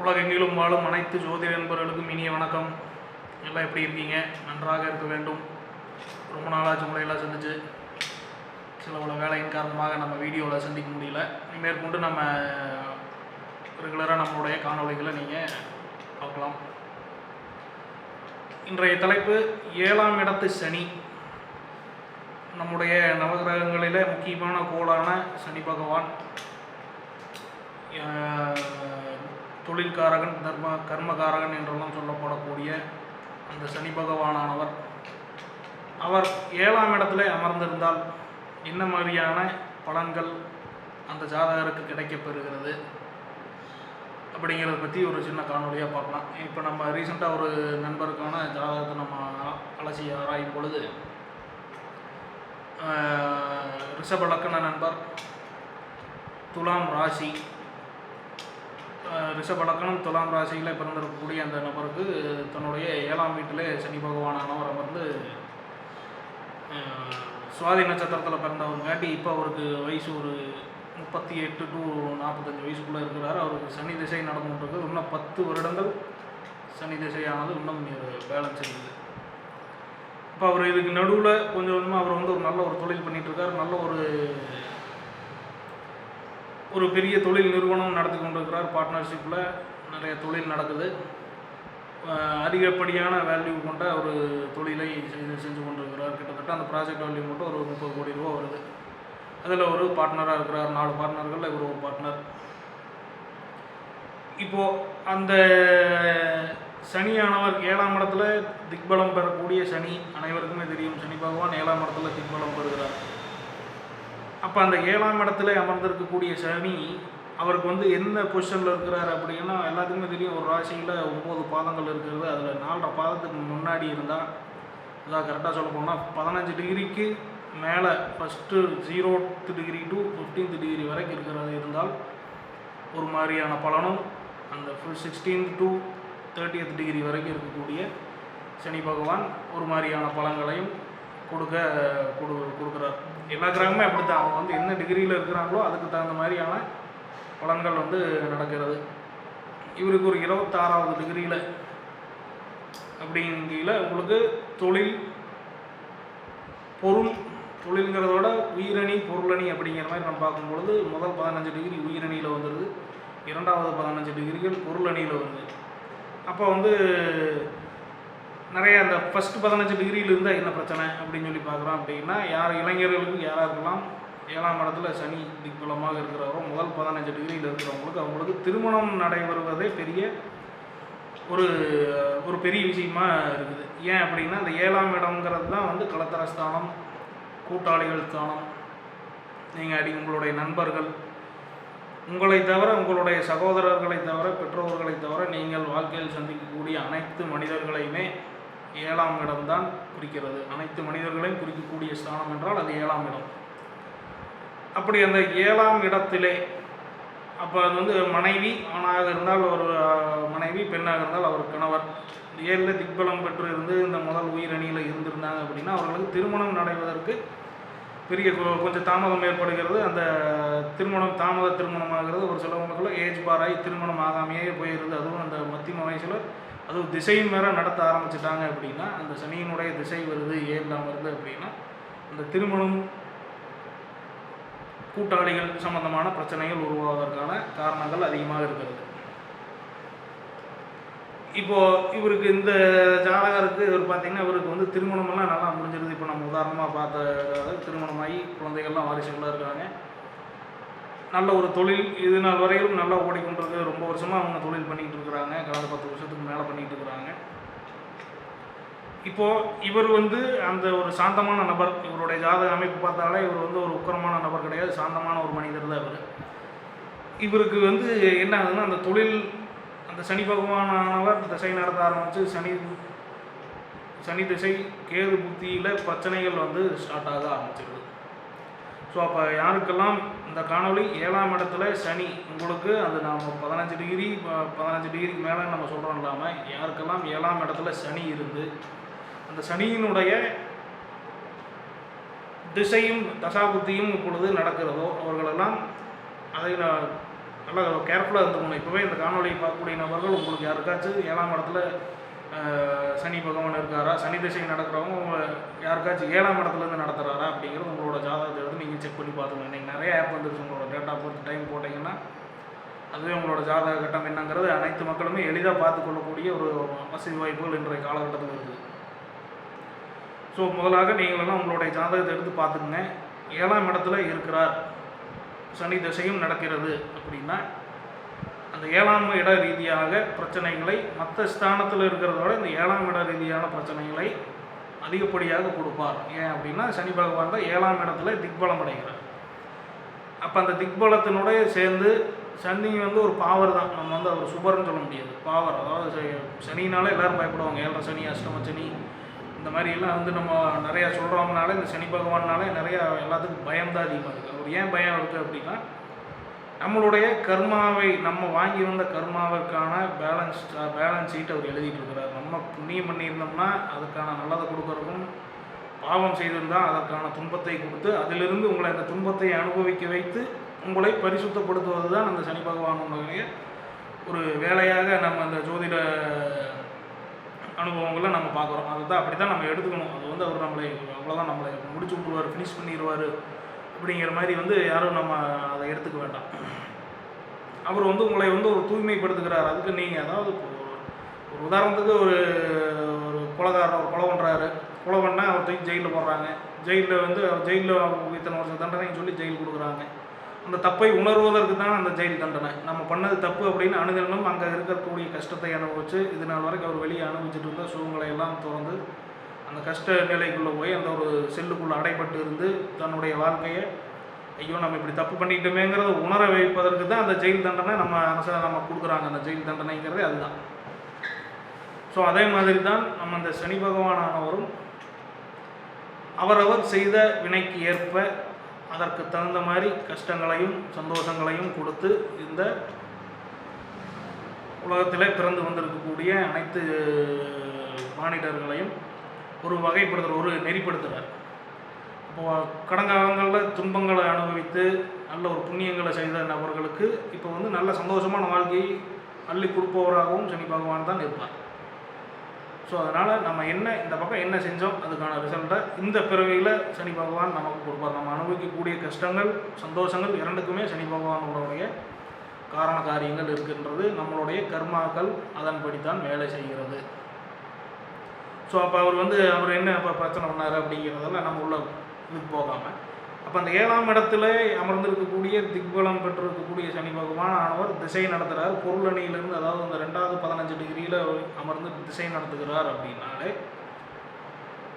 உலகெங்கிலும் வாழும் அனைத்து ஜோதிட நண்பர்களுக்கும் இனிய வணக்கம். எல்லாம் எப்படி இருக்கீங்க? நன்றாக இருக்க வேண்டும். ரொம்ப நாளாச்சு உங்களையெல்லாம் சந்திச்சு சில பல வேலையின் காரணமாக நம்ம வீடியோவில் சந்திக்க முடியல. மேற்கொண்டு நம்ம ரெகுலராக நம்மளுடைய காணொளிகளை நீங்கள் பார்க்கலாம். இன்றைய தலைப்பு 7ஆம் இடத்து சனி. நம்முடைய நவகிரகங்களிலே முக்கியமான கோளான சனி பகவான், தொழில்காரகன், கர்மகாரகன் என்றெல்லாம் சொல்லப்படக்கூடிய அந்த சனி பகவானானவர், அவர் 7ஆம் இடத்துல அமர்ந்திருந்தால் என்ன மாதிரியான பலன்கள் அந்த ஜாதகருக்கு கிடைக்கப்பெறுகிறது அப்படிங்கிறத பற்றி ஒரு சின்ன காணொலியாக பார்க்கலாம். இப்போ நம்ம ரீசெண்டாக ஒரு நண்பருக்கான ஜாதகத்தை நம்ம அலசி ஆராயும் பொழுது, ரிஷப லக்கண நண்பர், துலாம் ராசி, ரிஷப லக்கணம் துலாம் ராசியில் பிறந்திருக்கக்கூடிய அந்த நபருக்கு தன்னுடைய 7ஆம் வீட்டிலே சனி பகவானானவர் அமர்ந்து சுவாதி நட்சத்திரத்தில் பிறந்தவங்காட்டி இப்போ அவருக்கு வயசு ஒரு 38 to 45 வயசுக்குள்ளே இருக்கிறாரு. அவருக்கு சனி திசை நடந்துகிட்டு இன்னும் 10 வருடங்கள் சனி திசையானது இன்னும் பேலன்ஸ் இருக்குது. இப்போ அவர் இதுக்கு நடுவில் கொஞ்சம் கொஞ்சமாக அவர் ஒரு நல்ல ஒரு தொழில் பண்ணிகிட்ருக்கார். நல்ல ஒரு பெரிய தொழில் நிறுவனம் நடத்தி கொண்டிருக்கிறார். பார்ட்னர்ஷிப்பில் நிறைய தொழில் நடக்குது. அதிகப்படியான வேல்யூ கொண்ட ஒரு தொழிலை செஞ்சு கொண்டிருக்கிறார். கிட்டத்தட்ட அந்த ப்ராஜெக்ட் வேல்யூ மட்டும் ஒரு 30 கோடி ரூபா வருது. அதில் ஒரு பார்ட்னராக இருக்கிறார். 4 பார்ட்னர்கள், இவர் ஒரு பார்ட்னர். இப்போது அந்த சனியானவர் 7ஆம் இடத்துல திக்பலம் பெறக்கூடிய சனி, அனைவருக்குமே தெரியும். சனி பகவான் 7ஆம் இடத்துல திக்பலம் பெறுகிறார். அப்போ அந்த 7ஆம் இடத்துல அமர்ந்திருக்கக்கூடிய சனி அவருக்கு என்ன பொசிஷனில் இருக்கிறார் அப்படின்னா, எல்லாத்துக்குமே தெரியும். ஒரு ராசியில் 9 பாதங்கள் இருக்கிறது. அதில் 4.5 பாதத்துக்கு முன்னாடி இருந்தால், அதான் கரெக்டாக சொல்ல போனால் 15 டிகிரிக்கு மேலே, first 0th degree to 15th degree வரைக்கும் இருக்கிறது இருந்தால் ஒரு மாதிரியான பலனும், அந்த 16th to 30th டிகிரி வரைக்கும் இருக்கக்கூடிய சனி பகவான் ஒரு மாதிரியான பலன்களையும் கொடுக்குறார். எல்லா கிரகமே அப்படி தான். அவங்க என்ன டிகிரியில் இருக்கிறாங்களோ அதுக்கு தகுந்த மாதிரியான பலன்கள் நடக்கிறது. இவருக்கு ஒரு 26வது டிகிரியில் அப்படிங்கிற உங்களுக்கு தொழில், பொருள், தொழில்ங்கிறதோட உயிரணி, பொருளணி அப்படிங்கிற மாதிரி நம்ம பார்க்கும்பொழுது முதல் 15 டிகிரி உயிரணியில் வந்துடுது, 2வது 15 டிகிரிகள் பொருளணியில் வருது. அப்போ நிறைய அந்த ஃபஸ்ட்டு 15 டிகிரியில் இருந்தால் என்ன பிரச்சனை அப்படின்னு சொல்லி பார்க்குறோம். அப்படின்னா இளைஞர்களுக்கு யாராருக்கெல்லாம் 7ஆம் இடத்துல சனி திக்பலமாக இருக்கிறாரோ, முதல் 15 டிகிரியில் இருக்கிறவங்களுக்கு அவங்களுக்கு திருமணம் நடைபெறுவதே ஒரு பெரிய விஷயமா இருக்குது. ஏன் அப்படின்னா, அந்த 7ஆம் இடம்ங்கிறது தான் கலத்தர ஸ்தானம், கூட்டாளிகள் ஸ்தானம். நீங்கள் உங்களுடைய நண்பர்கள், உங்களை தவிர, உங்களுடைய சகோதரர்களை தவிர, பெற்றோர்களை தவிர நீங்கள் வாழ்க்கையில் சந்திக்கக்கூடிய அனைத்து மனிதர்களையுமே 7ஆம் இடம்தான் குறிக்கிறது. அனைத்து மனிதர்களையும் குறிக்கக்கூடிய ஸ்தானம் என்றால் அது 7ஆம் இடம். அப்படி அந்த 7ஆம் இடத்திலே, அப்போ அது மனைவி ஆணாக இருந்தால் ஒரு மனைவி, பெண்ணாக இருந்தால் அவர் கணவர் 7ல் திக்பலம் பெற்று இருந்து இந்த முதல் உயிரணியில் இருந்திருந்தாங்க அப்படின்னா அவர்களுக்கு திருமணம் நடைவதற்கு பெரிய கொஞ்சம் தாமதம் ஏற்படுகிறது. அந்த தாமத திருமணமாகிறது. ஒரு சிலவங்களுக்குள்ள ஏஜ் பார் ஆகி திருமணம் ஆகாமையே போயிடுது. அதுவும் அந்த மத்திய வயசில் அதுவும் திசையும் வேற நடத்த ஆரம்பிச்சிட்டாங்க அப்படின்னா, அந்த சனியினுடைய திசை வருது, 7ஆம் வருது அப்படின்னா, அந்த திருமணம், கூட்டாளிகள் சம்பந்தமான பிரச்சனைகள் உருவாவதற்கான காரணங்கள் அதிகமாக இருக்கிறது. இப்போது இவருக்கு இந்த ஜாதகருக்கு இவர் பார்த்திங்கன்னா, இவருக்கு திருமணமெல்லாம் நல்லா முடிஞ்சிருது. இப்போ நம்ம உதாரணமாக பார்த்த திருமணமாகி குழந்தைகள்லாம் வாரிசுகளாக இருக்காங்க. நல்ல ஒரு தொழில் இது நாள் வரையிலும் நல்லா ஓடிக்கொண்டிருக்கு. ரொம்ப வருஷமாக அவங்க தொழில் பண்ணிகிட்டு இருக்கிறாங்க. கடந்த 10 வருஷத்துக்கு மேலே பண்ணிகிட்டு இருக்கிறாங்க. இப்போது இவர் அந்த ஒரு சாந்தமான நபர். இவருடைய ஜாதக அமைப்பு பார்த்தாலே இவர் ஒரு உக்கரமான நபர் கிடையாது, சாந்தமான ஒரு மனிதர் தான் இவர். இவருக்கு என்ன ஆகுதுன்னா, அந்த தொழில், அந்த சனி பகவானானவர் திசை நடத்த ஆரம்பித்து சனி திசை கேது புத்தியில் பிரச்சனைகள் ஸ்டார்ட் ஆக ஆரம்பிச்சிருது. ஸோ அப்போ யாருக்கெல்லாம் இந்த காணொளி 7ஆம் இடத்துல சனி உங்களுக்கு அது நாம் 15 டிகிரிக்கு மேலே நம்ம சொல்கிறோம் இல்லாமல், யாருக்கெல்லாம் 7ஆம் இடத்துல சனி இருந்து அந்த சனியினுடைய திசையும் தசாபுத்தியும் இப்பொழுது நடக்கிறதோ அவர்களெல்லாம் அதை நல்லா கேர்ஃபுல்லாக இருந்துக்கணும். இப்போவே இந்த காணொலியை பார்க்கக்கூடிய நபர்கள் உங்களுக்கு யாருக்காச்சும் 7ஆம் இடத்துல சனி பகவான் இருக்காரா, சனி திசை நடக்கிறவங்க உங்களை யாருக்காச்சும் 7ஆம் இடத்துலேருந்து நடத்துகிறாரா அப்படிங்கிறது உங்களோட ஜாதகத்தை எடுத்து நீங்கள் செக் பண்ணி பார்த்துக்கணும். இன்றைக்கி நிறைய ஆப் வந்துருச்சு. உங்களோட டேட் ஆஃப் பர்த் டைம் போட்டிங்கன்னா அதுவே உங்களோட ஜாதக கட்டம் என்னங்கிறது அனைத்து மக்களுமே எளிதாக பார்த்துக்கொள்ளக்கூடிய ஒரு வசதி வாய்ப்புகள் இன்றைய காலகட்டத்தில் இருக்குது. ஸோ முதலாக நீங்களெல்லாம் உங்களுடைய ஜாதகத்தை எடுத்து பார்த்துக்குங்க. 7ஆம் இடத்துல இருக்கிறார், சனி திசையும் நடக்கிறது அப்படின்னா அந்த 7ஆம் இட ரீதியாக பிரச்சனைகளை மற்ற ஸ்தானத்தில் இருக்கிறத விட இந்த 7ஆம் இட ரீதியான பிரச்சனைகளை அதிகப்படியாக கொடுப்பார். ஏன் அப்படின்னா சனி பகவான் தான் 7ஆம் இடத்துல திக்பலம் அடைகிறார். அப்போ அந்த திக்பலத்தினுடைய சேர்ந்து சனி வந்து ஒரு பாவர் தான். நம்ம வந்து அவர் சுபர்னு சொல்ல முடியாது, பாவர். அதாவது சனினால எல்லோரும் பயப்படுவாங்க. 7 சனி, அஷ்டம சனி, இந்த மாதிரி எல்லாம் வந்து நம்ம நிறையா சொல்கிறோம்னால இந்த சனி பகவானால நிறையா எல்லாத்துக்கும் பயம்தான் அதிகமாக இருக்குது. அவர் ஏன் பயம் இருக்குது அப்படின்னா நம்மளுடைய கர்மாவை, நம்ம வாங்கி வந்த கர்மாவுக்கான பேலன்ஸ் ஷீட் அவர் எழுதிட்டு இருக்கிறார். நம்ம புண்ணியம் பண்ணியிருந்தோம்னா அதுக்கான நல்லதை கொடுக்கறதுக்கும், பாவம் செய்திருந்தால் அதற்கான துன்பத்தை கொடுத்து அதிலிருந்து உங்களை அந்த துன்பத்தை அனுபவிக்க வைத்து உங்களை பரிசுத்தப்படுத்துவது தான் அந்த சனி பகவானுடைய ஒரு வேலையாக நம்ம அந்த ஜோதிட அனுபவங்களை நம்ம பார்க்குறோம். அதுதான் அப்படி தான் நம்ம எடுத்துக்கணும். அது வந்து அவர் நம்மளை அவ்வளோதான் நம்மளை முடிச்சு விட்ருவார், ஃபினிஷ் பண்ணிடுவார் அப்படிங்கிற மாதிரி வந்து யாரும் நம்ம அதை எடுத்துக்க வேண்டாம். அவர் வந்து உங்களை வந்து ஒரு தூய்மைப்படுத்துகிறார். அதுக்கு நீங்கள் அதாவது ஒரு உதாரணத்துக்கு ஒரு கொலைகாரர் ஒரு கொலை பண்ணுறாரு, கொலை பண்ணால் அவர் தூக்கி ஜெயிலில் போடுறாங்க. ஜெயிலில் வந்து ஜெயிலில் இத்தனை வருஷம் தண்டனைன்னு சொல்லி ஜெயில் கொடுக்குறாங்க. அந்த தப்பை உணர்வதற்கு தான் அந்த ஜெயில் தண்டனை. நம்ம பண்ணது தப்பு அப்படின்னு அனுதினம் அங்கே இருக்கக்கூடிய கஷ்டத்தை அனுபவித்து இது நாள் வரைக்கும் அவர் வெளியே அனுபவிச்சுட்டு இருந்த சூழ்நிலை எல்லாம் திறந்து அந்த கஷ்ட நிலைக்குள்ளே போய் அந்த ஒரு செல்லுக்குள்ளே அடைபட்டு இருந்து தன்னுடைய வாழ்க்கையை ஐயோ நம்ம இப்படி தப்பு பண்ணிக்கிட்டோமேங்கிறத உணர வைப்பதற்கு தான் அந்த ஜெயில் தண்டனை நம்ம அரசு நம்ம கொடுக்குறாங்க. அந்த ஜெயில் தண்டனைங்கிறதே அதுதான். ஸோ அதே மாதிரி தான் நம்ம அந்த சனி பகவானானவரும் அவரவர் செய்த வினைக்கு ஏற்ப அதற்கு தகுந்த மாதிரி கஷ்டங்களையும் சந்தோஷங்களையும் கொடுத்து இந்த உலகத்தில் பிறந்து வந்திருக்கக்கூடிய அனைத்து மானிடர்களையும் ஒரு வகைப்படுத்துகிற, ஒரு நெறிப்படுத்துகிறார். இப்போது கடங்காலங்களில் துன்பங்களை அனுபவித்து நல்ல ஒரு புண்ணியங்களை செய்த நபர்களுக்கு இப்போ வந்து நல்ல சந்தோஷமான வாழ்க்கையை அள்ளி கொடுப்பவராகவும் சனி பகவான் தான் இருப்பார். ஸோ அதனால் நம்ம என்ன இந்த பக்கம் என்ன செஞ்சோம் அதுக்கான ரிசல்ட்டை இந்த பிறவியில் சனி பகவான் நமக்கு கொடுப்பார். நம்ம அனுபவிக்கக்கூடிய கஷ்டங்கள் சந்தோஷங்கள் இரண்டுக்குமே சனி பகவானுடைய காரண காரியங்கள் இருக்கின்றது. நம்மளுடைய கர்மாக்கள் அதன்படி தான் வேலை செய்கிறது. ஸோ அப்போ அவர் என்ன இப்போ பிரச்சனை பண்ணார் அப்படிங்கிறதெல்லாம் நம்ம உள்ள இதுக்கு போகாமல் அப்போ அந்த 7ஆம் இடத்துல அமர்ந்திருக்கக்கூடிய திக்பலம் பெற்றிருக்கக்கூடிய சனி பகவான் ஆனவர் திசை நடத்துகிறார். பொருளணியிலிருந்து, அதாவது அந்த 2வது 15 டிகிரியில் அமர்ந்து திசை நடத்துகிறார் அப்படின்னாலே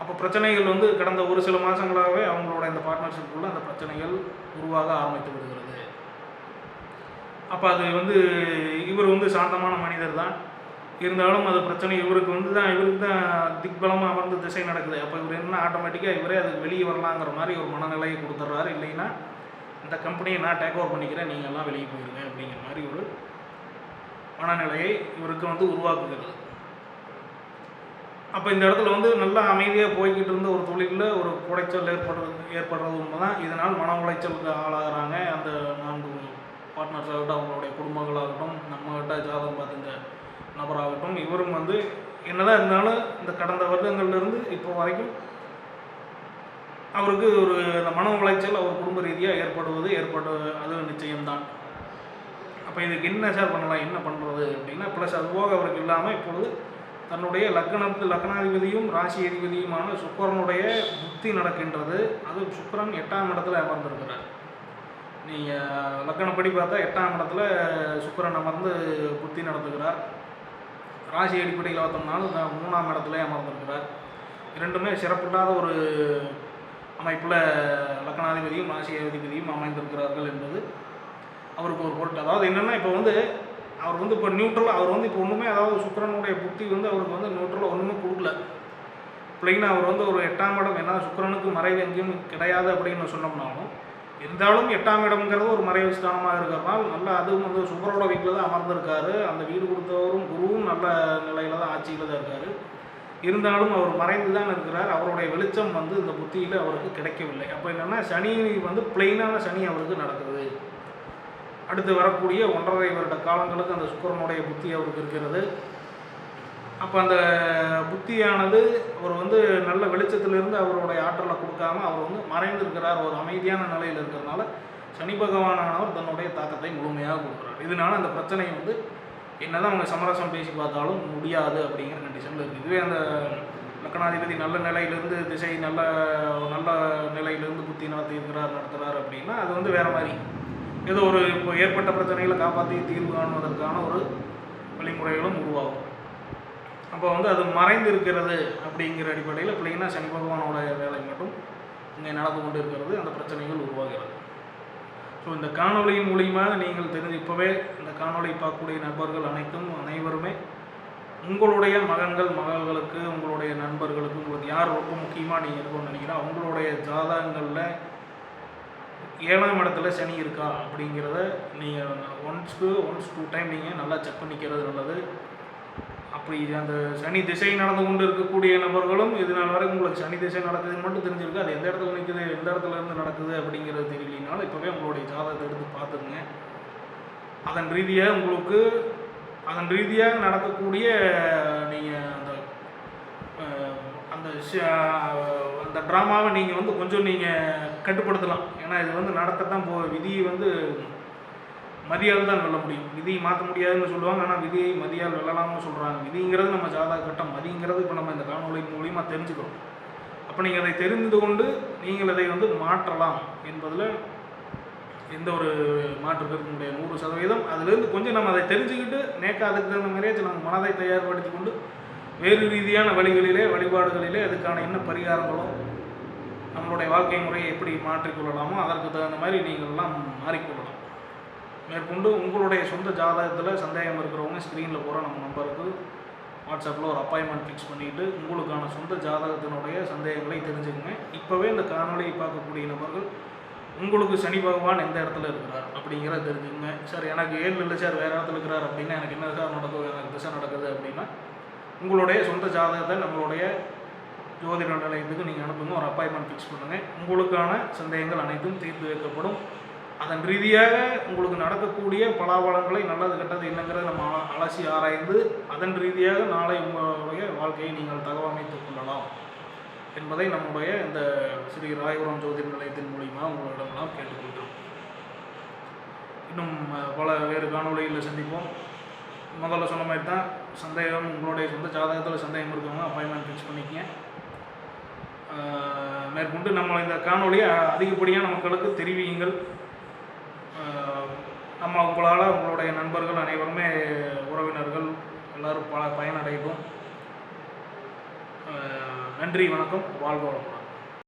அப்போ பிரச்சனைகள் வந்து கடந்த ஒரு சில மாதங்களாகவே அவங்களோட இந்த பார்ட்னர்ஷிப்புக்குள்ள அந்த பிரச்சனைகள் உருவாக ஆரம்பித்து விடுகிறது. அப்போ அது இவர் சாந்தமான மனிதர் தான், இருந்தாலும் அது பிரச்சனை இவருக்கு தான் திக்பலமாக அமர்ந்து திசை நடக்குது. அப்போ இவர் என்ன ஆட்டோமேட்டிக்காக இவரே அதுக்கு வெளியே வரலாங்கிற மாதிரி ஒரு மனநிலையை கொடுத்துட்றாரு. இல்லைன்னா இந்த கம்பெனியை நான் டேக் ஓவர் பண்ணிக்கிறேன், நீங்கள் எல்லாம் வெளியே போயிருங்க அப்படிங்கிற மாதிரி ஒரு மனநிலையை இவருக்கு உருவாக்குகிறது. அப்போ இந்த இடத்துல நல்லா அமைதியாக போய்கிட்டு இருந்த ஒரு தொழிலில் ஒரு குடைச்சல் ஏற்படுறது உண்மை தான். இதனால் மன உளைச்சலுக்கு ஆளாகிறாங்க அந்த 4 பார்ட்னர்ஸ் ஆகட்டும், அவங்களுடைய குடும்பங்களாகட்டும், நம்மகிட்ட ஜாதகம் பார்த்து இந்த நபராகட்டும். இவரும் என்னதான் இருந்தாலும் இந்த கடந்த வருடங்கள்லேருந்து இப்போ வரைக்கும் அவருக்கு ஒரு இந்த மன உளைச்சல் அவர் குடும்ப ரீதியாக ஏற்படுவது அது நிச்சயம்தான். அப்போ இதுக்கு என்ன சார் பண்ணலாம், என்ன பண்ணுறது அப்படின்னா, ப்ளஸ் அதுபோக அவருக்கு இல்லாமல் இப்பொழுது தன்னுடைய லக்னாதிபதியும் ராசி அதிபதியுமான சுக்கிரனுடைய புத்தி நடக்கின்றது. அது சுக்கிரன் 8ஆம் இடத்துல அமர்ந்திருக்கிறார். நீங்கள் லக்கணப்படி பார்த்தா 8ஆம் இடத்துல சுக்கிரன் அமர்ந்து புத்தி நடத்துகிறார். ராசி அடிப்படையில் பார்த்தோம்னாலும் 3ஆம் இடத்துல அமர்ந்திருக்கிறார். இரண்டுமே சிறப்பில்லாத ஒரு அமைப்பில் லக்னாதிபதியும் ராசி அதிபதியும் அமைந்திருக்கிறார்கள் என்பது அவருக்கு ஒரு பொருட்டு. அதாவது என்னென்னா இப்போ அவர் இப்போ நியூட்ரலாக அவர் இப்போ ஒன்றுமே, அதாவது சுக்கிரனுடைய புத்தி அவருக்கு நியூட்ரலாக ஒன்றுமே கொடுக்கல. பிள்ளைங்கன்னா அவர் ஒரு 8ஆம் இடம், என்ன சுக்கிரனுக்கு மறைவு எங்கேயும் கிடையாது அப்படின்னு சொன்னோம்னாலும், இருந்தாலும் 8ஆம் இடம்ங்கிறது ஒரு மறைவு ஸ்தானமாக இருக்கிறதுனால நல்லா அதுவும் சுக்கிரனோட வீட்டில் தான் அமர்ந்திருக்காரு. அந்த வீடு கொடுத்தவரும் குருவும் நல்ல நிலையில் தான் ஆட்சியில் தான் இருக்கார். இருந்தாலும் அவர் மறைந்து தான் இருக்கிறார். அவருடைய வெளிச்சம் இந்த புத்தியில் அவருக்கு கிடைக்கவில்லை. அப்போ என்னென்னா சனி பிளெயினான சனி அவருக்கு நடக்குது. அடுத்து வரக்கூடிய 1.5 வருட காலங்களுக்கு அந்த சுக்கிரனுடைய புத்தி அவருக்கு இருக்கிறது. அப்போ அந்த புத்தியானது அவர் வந்து நல்ல வெளிச்சத்திலிருந்து அவருடைய ஆற்றலை கொடுக்காம அவர் வந்து மறைந்திருக்கிறார். ஒரு அமைதியான நிலையில் இருக்கிறதுனால சனி பகவானானவர் தன்னுடைய தாக்கத்தை முழுமையாக கொடுக்குறார். இதனால அந்த பிரச்சனை வந்து என்னதான் அவங்க சமரசம் பேசி பார்த்தாலும் முடியாது அப்படிங்கிற கண்டிஷனில் இருக்குது. இதுவே அந்த லக்னாதிபதி நல்ல நிலையிலிருந்து திசை நல்ல நல்ல நிலையிலிருந்து புத்தி நடத்துகிறார் அப்படின்னா அது வந்து வேறு மாதிரி ஏதோ ஒரு இப்போ ஏற்பட்ட பிரச்சனைகளை காப்பாற்றி தீர்வு காணுவதற்கான ஒரு வழிமுறைகளும் உருவாகும். அப்போ வந்து அது மறைந்து இருக்கிறது அப்படிங்கிற அடிப்படையில் பிள்ளைங்கன்னா சனி பகவானோட வேலை மட்டும் இங்கே நடந்து கொண்டு இருக்கிறது, அந்த பிரச்சனைகள் உருவாகிறது. ஸோ இந்த காணொலியின் மூலியமாக நீங்கள் இப்போவே இந்த காணொலி பார்க்கக்கூடிய நண்பர்கள் அனைவருமே உங்களுடைய மகன்கள் மகள்களுக்கு உங்களுடைய நண்பர்களுக்கு உங்களுக்கு யார் ரொம்ப முக்கியமாக நீங்கள் இருக்கணும்னு நினைக்கிறோம் அவங்களுடைய ஜாதகங்களில் 7ஆம் இடத்துல சனி இருக்கா அப்படிங்கிறத நீங்கள் ஒன்ஸ் 2 டைம் நீங்கள் நல்லா செக் பண்ணிக்கிறது நல்லது. அப்படி அந்த சனி திசை நடந்து கொண்டு இருக்கக்கூடிய நபர்களும் இது நாள் வரைக்கும் உங்களுக்கு சனி திசை நடக்குதுன்னு மட்டும் தெரிஞ்சிருக்கு, அது எந்த இடத்துல நிற்குது எந்த இடத்துல இருந்து நடக்குது அப்படிங்கிறது தெரியலனாலும் இப்போவே உங்களுடைய ஜாதகத்தை எடுத்து பார்த்துக்குங்க. அதன் ரீதியாக நடக்கக்கூடிய நீங்கள் அந்த அந்த ட்ராமாவை நீங்கள் வந்து கொஞ்சம் நீங்கள் கட்டுப்படுத்தலாம். ஏன்னா இது வந்து நடத்தத்தான் விதியை வந்து மதியால் தான் வெல்ல முடியும். விதியை மாற்ற முடியாதுன்னு சொல்லுவாங்க, ஆனால் விதியை மதியால் வெல்லலாம்னு சொல்கிறாங்க. விதிங்கிறது நம்ம ஜாதக கட்டம், மதிங்கிறது இப்போ நம்ம இந்த காணொலி மூலிமா தெரிஞ்சுக்கிறோம். அப்போ நீங்கள் அதை தெரிந்து கொண்டு நீங்கள் அதை வந்து மாற்றலாம் என்பதில் எந்த ஒரு மாற்று கருத்து முடியாது. 100% அதிலிருந்து கொஞ்சம் நம்ம அதை தெரிஞ்சுக்கிட்டு அதுக்கு தகுந்த மாதிரியே நம்ம மனதை தயார்படுத்தி கொண்டு வேறு ரீதியான வழிபாடுகளிலே அதுக்கான என்ன பரிகாரங்களோ நம்மளுடைய வாழ்க்கை முறையை எப்படி மாற்றிக்கொள்ளலாமோ அதற்கு தகுந்த மாதிரி நீங்கள்லாம் மாறிக்கொள்ளலாம். மேற்கொண்டு உங்களுடைய சொந்த ஜாதகத்தில் சந்தேகம் இருக்கிறவங்க ஸ்க்ரீனில் போகிற நம்ம நம்பருக்கு வாட்ஸ்அப்பில் ஒரு அப்பாயின்மெண்ட் ஃபிக்ஸ் பண்ணிவிட்டு உங்களுக்கான சொந்த ஜாதகத்தினுடைய சந்தேகங்களை தெரிஞ்சுக்கங்க. இப்போவே இந்த காணொலியை பார்க்கக்கூடிய நபர்கள் உங்களுக்கு சனி பகவான் எந்த இடத்துல இருக்கிறார் அப்படிங்கிறத தெரிஞ்சுக்கங்க. சார் எனக்கு 7 இல்லை சார் வேறு இடத்துல இருக்கிறார் அப்படின்னா எனக்கு என்ன சார் நடக்குது, எனக்கு திசை நடக்குது அப்படின்னா உங்களுடைய சொந்த ஜாதகத்தை நம்மளுடைய ஜோதிட நிலையத்துக்கு நீங்கள் அனுப்புங்க, ஒரு அப்பாயின்மெண்ட் ஃபிக்ஸ் பண்ணுங்கள். உங்களுக்கான சந்தேகங்கள் அனைத்தும் தீர்த்து வைக்கப்படும். அதன் ரீதியாக உங்களுக்கு நடக்கக்கூடிய பலாபலங்களை நல்லது கெட்டது என்னங்கிறத நம்ம அலசி ஆராய்ந்து அதன் ரீதியாக நாளை உங்களுடைய வாழ்க்கையை நீங்கள் தகவமைத்துக் கொள்ளலாம் என்பதை நம்முடைய இந்த ஸ்ரீ ராயபுரம் ஜோதிட நிலையத்தின் மூலியமாக உங்களிடம்லாம் கேட்டுக்கொள்கிறோம். இன்னும் பல வேறு காணொலிகளில் சந்திப்போம். முதல்ல சொன்ன மாதிரி தான் சந்தேகம் உங்களுடைய சொந்த ஜாதகத்தில் சந்தேகம் இருக்கவங்க அப்பாயின்மெண்ட் ஃபிக்ஸ் பண்ணிக்கங்க. மேற்கொண்டு நம்ம இந்த காணொலியை அதிகப்படியான மக்களுக்கு தெரிவியுங்கள். நம்ம உங்களால் உங்களுடைய நண்பர்கள் அனைவருமே உறவினர்கள் எல்லோரும் பயனடையட்டும். நன்றி, வணக்கம், வாழ்க வளமுடன்.